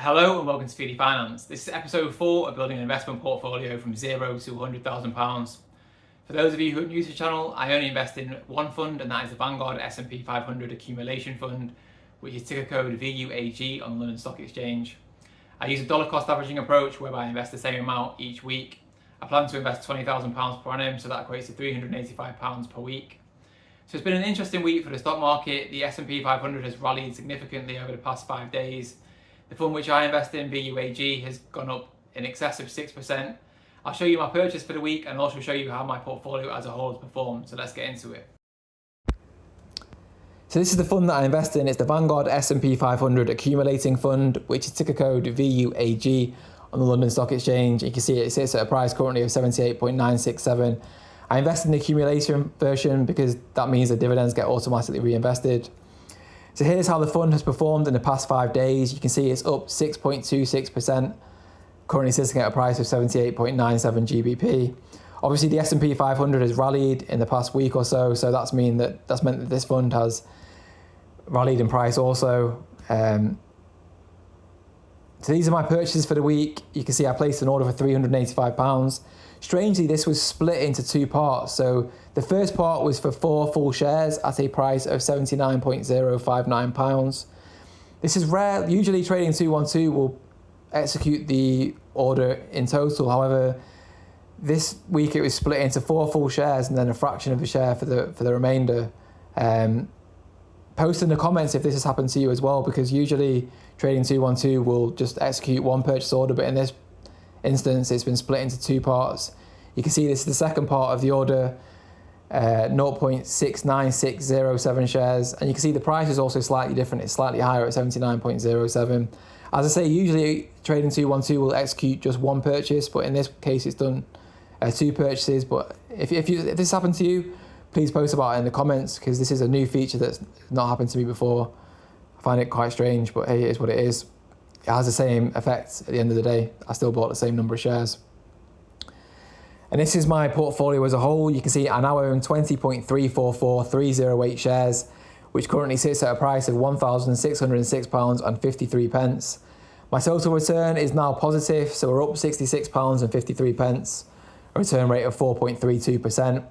Hello and welcome to Speedy Finance. This is episode 4 of building an investment portfolio from £0 to £100,000. For those of you who are new to the channel, I only invest in one fund, and that is the Vanguard S&P 500 Accumulation Fund, which is ticker code VUAG on the London Stock Exchange. I use a dollar cost averaging approach whereby I invest the same amount each week. I plan to invest £20,000 per annum, so that equates to £385 per week. So it's been an interesting week for the stock market. The S&P 500 has rallied significantly over the past 5 days. The fund which I invest in, VUAG, has gone up in excess of 6%. I'll show you my purchase for the week and also show you how my portfolio as a whole has performed. So let's get into it. So this is the fund that I invest in. It's the Vanguard S&P 500 Accumulating Fund, which is ticker code VUAG on the London Stock Exchange. You can see it sits at a price currently of 78.967. I invest in the accumulation version because that means the dividends get automatically reinvested. So here's how the fund has performed in the past 5 days. You can see it's up 6.26%, currently sitting at a price of 78.97 GBP. Obviously the S&P 500 has rallied in the past week or so, so that's meant that this fund has rallied in price also. So these are my purchases for the week. You can see I placed an order for £385. Strangely, this was split into two parts. So the first part was for 4 full shares at a price of £79.059. This is rare. Usually Trading 212 will execute the order in total. However, this week it was split into 4 full shares and then a fraction of a share for the remainder. Post in the comments if this has happened to you as well, because usually Trading 212 will just execute one purchase order, but in this instance it's been split into 2 parts. You can see this is the second part of the order, 0.69607 shares, and you can see the price is also slightly different. It's slightly higher at 79.07. As I say, usually Trading 212 will execute just one purchase, but in this case it's done 2 purchases. But if this happened to you, please post about it in the comments, because this is a new feature that's not happened to me before. I find it quite strange, but hey, it is what it is. It has the same effect at the end of the day. I still bought the same number of shares. And this is my portfolio as a whole. You can see I now own 20.344308 shares, which currently sits at a price of £1,606.53. My total return is now positive, so we're up £66.53, a return rate of 4.32%.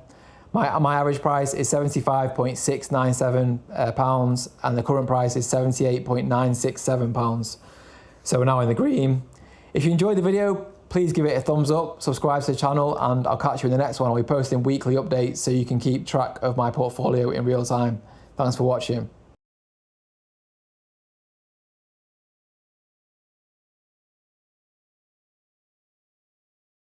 My average price is £75.697, and the current price is £78.967. So we're now in the green. If you enjoyed the video, please give it a thumbs up, subscribe to the channel, and I'll catch you in the next one. I'll be posting weekly updates so you can keep track of my portfolio in real time. Thanks for watching.